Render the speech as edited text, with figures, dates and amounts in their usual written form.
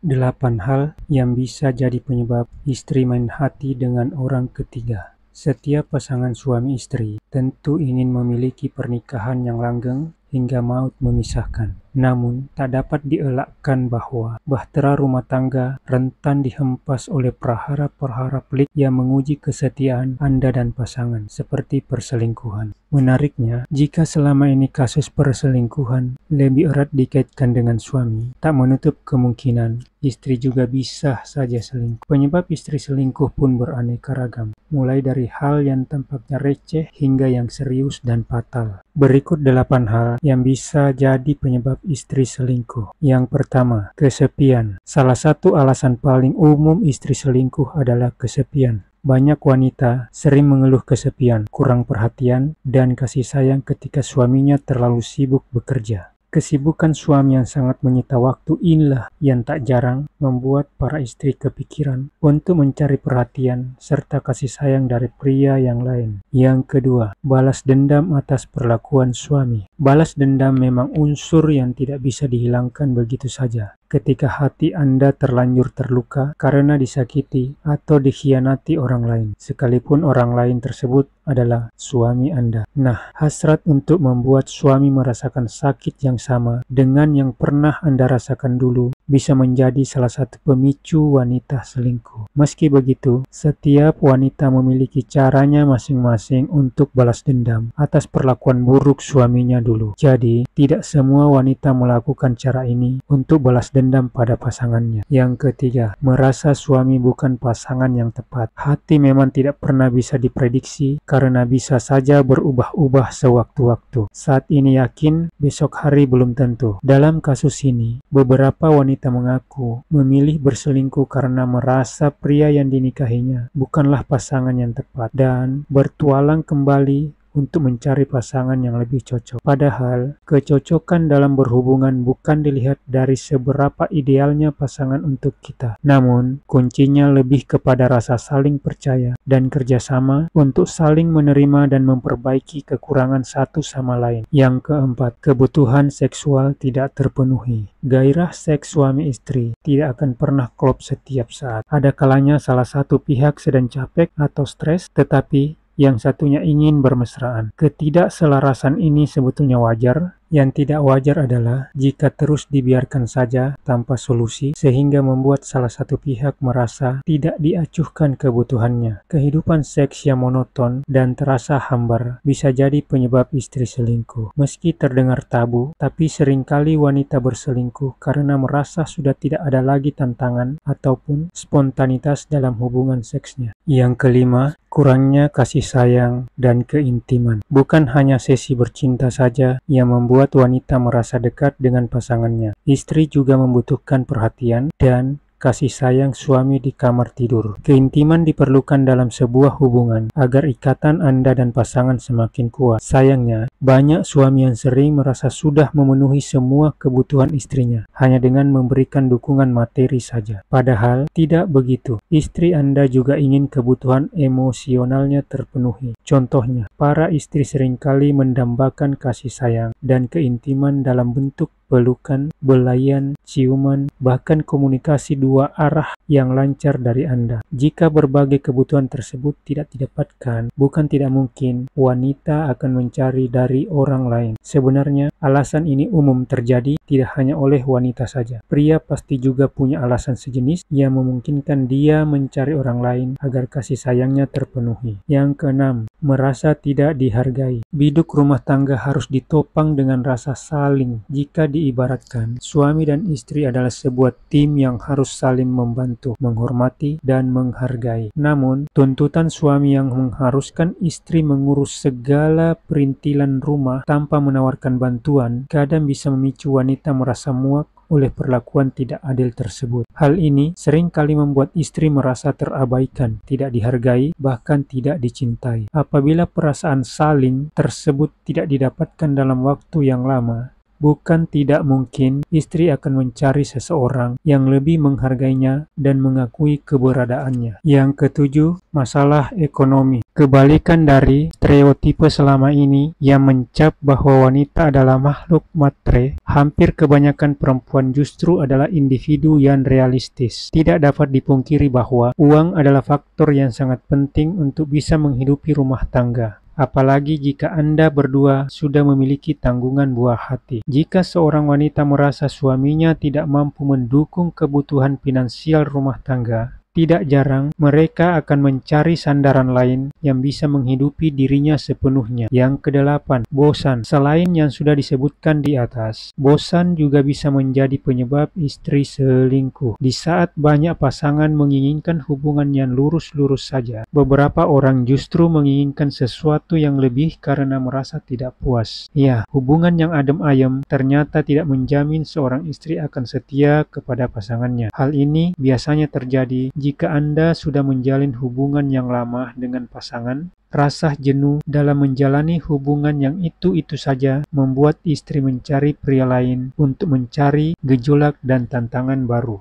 8 hal yang bisa jadi penyebab istri main hati dengan orang ketiga. Setiap pasangan suami istri tentu ingin memiliki pernikahan yang langgeng hingga maut memisahkan. Namun, tak dapat dielakkan bahwa bahtera rumah tangga rentan dihempas oleh prahara-prahara pelik yang menguji kesetiaan Anda dan pasangan, seperti perselingkuhan. Menariknya, jika selama ini kasus perselingkuhan lebih erat dikaitkan dengan suami, tak menutup kemungkinan istri juga bisa saja selingkuh. Penyebab istri selingkuh pun beraneka ragam, mulai dari hal yang tampaknya receh hingga yang serius dan fatal. Berikut 8 hal yang bisa jadi penyebab istri selingkuh. Yang pertama, kesepian. Salah satu alasan paling umum istri selingkuh adalah kesepian. Banyak wanita sering mengeluh kesepian, kurang perhatian, dan kasih sayang ketika suaminya terlalu sibuk bekerja. Kesibukan suami yang sangat menyita waktu inilah yang tak jarang membuat para istri kepikiran untuk mencari perhatian serta kasih sayang dari pria yang lain. Yang kedua, balas dendam atas perlakuan suami. Balas dendam memang unsur yang tidak bisa dihilangkan begitu saja. Ketika hati Anda terlanjur terluka karena disakiti atau dikhianati orang lain, sekalipun orang lain tersebut adalah suami Anda. Nah, hasrat untuk membuat suami merasakan sakit yang sama dengan yang pernah Anda rasakan dulu bisa menjadi salah satu pemicu wanita selingkuh. Meski begitu, setiap wanita memiliki caranya masing-masing untuk balas dendam atas perlakuan buruk suaminya dulu. Jadi, tidak semua wanita melakukan cara ini untuk balas dendam pada pasangannya. Yang ketiga, merasa suami bukan pasangan yang tepat. Hati memang tidak pernah bisa diprediksi karena bisa saja berubah-ubah sewaktu-waktu. Saat ini yakin, besok hari belum tentu. Dalam kasus ini, beberapa wanita mengaku memilih berselingkuh karena merasa pria yang dinikahinya bukanlah pasangan yang tepat dan bertualang kembali untuk mencari pasangan yang lebih cocok. Padahal, kecocokan dalam berhubungan bukan dilihat dari seberapa idealnya pasangan untuk kita. Namun, kuncinya lebih kepada rasa saling percaya dan kerjasama untuk saling menerima dan memperbaiki kekurangan satu sama lain. Yang keempat, kebutuhan seksual tidak terpenuhi. Gairah seks suami istri tidak akan pernah klop setiap saat. Ada kalanya salah satu pihak sedang capek atau stres, tetapi yang satunya ingin bermesraan. Ketidakselarasan ini sebetulnya wajar. Yang tidak wajar adalah jika terus dibiarkan saja tanpa solusi sehingga membuat salah satu pihak merasa tidak diacuhkan kebutuhannya. Kehidupan seks yang monoton dan terasa hambar bisa jadi penyebab istri selingkuh. Meski terdengar tabu, tapi seringkali wanita berselingkuh karena merasa sudah tidak ada lagi tantangan ataupun spontanitas dalam hubungan seksnya. Yang kelima, kurangnya kasih sayang dan keintiman. Bukan hanya sesi bercinta saja yang membuat wanita merasa dekat dengan pasangannya. Istri juga membutuhkan perhatian dan kasih sayang suami di kamar tidur. Keintiman diperlukan dalam sebuah hubungan agar ikatan Anda dan pasangan semakin kuat. Sayangnya, banyak suami yang sering merasa sudah memenuhi semua kebutuhan istrinya hanya dengan memberikan dukungan materi saja. Padahal tidak begitu. Istri Anda juga ingin kebutuhan emosionalnya terpenuhi. Contohnya, para istri seringkali mendambakan kasih sayang dan keintiman dalam bentuk pelukan, belayan, ciuman, bahkan komunikasi dua arah yang lancar dari Anda. Jika berbagai kebutuhan tersebut tidak didapatkan, bukan tidak mungkin wanita akan mencari dari orang lain. Sebenarnya, alasan ini umum terjadi tidak hanya oleh wanita saja. Pria pasti juga punya alasan sejenis yang memungkinkan dia mencari orang lain agar kasih sayangnya terpenuhi. Yang keenam, merasa tidak dihargai. Biduk rumah tangga harus ditopang dengan rasa saling. Jika diibaratkan, suami dan istri adalah sebuah tim yang harus saling membantu, menghormati, dan menghargai. Namun, tuntutan suami yang mengharuskan istri mengurus segala perintilan rumah tanpa menawarkan bantuan, kadang bisa memicu wanita merasa muak oleh perlakuan tidak adil tersebut. Hal ini seringkali membuat istri merasa terabaikan, tidak dihargai, bahkan tidak dicintai. Apabila perasaan saling tersebut tidak didapatkan dalam waktu yang lama, bukan tidak mungkin istri akan mencari seseorang yang lebih menghargainya dan mengakui keberadaannya. Yang ketujuh, masalah ekonomi. Kebalikan dari stereotipe selama ini yang mencap bahwa wanita adalah makhluk matre, hampir kebanyakan perempuan justru adalah individu yang realistis. Tidak dapat dipungkiri bahwa uang adalah faktor yang sangat penting untuk bisa menghidupi rumah tangga. Apalagi jika Anda berdua sudah memiliki tanggungan buah hati. Jika seorang wanita merasa suaminya tidak mampu mendukung kebutuhan finansial rumah tangga, tidak jarang mereka akan mencari sandaran lain yang bisa menghidupi dirinya sepenuhnya. Yang kedelapan, bosan. Selain yang sudah disebutkan di atas, bosan juga bisa menjadi penyebab istri selingkuh. Di saat banyak pasangan menginginkan hubungan yang lurus-lurus saja, beberapa orang justru menginginkan sesuatu yang lebih karena merasa tidak puas. Ya, hubungan yang adem ayem ternyata tidak menjamin seorang istri akan setia kepada pasangannya. Hal ini biasanya terjadi jika Anda sudah menjalin hubungan yang lama dengan pasangan. Rasa jenuh dalam menjalani hubungan yang itu-itu saja membuat istri mencari pria lain untuk mencari gejolak dan tantangan baru.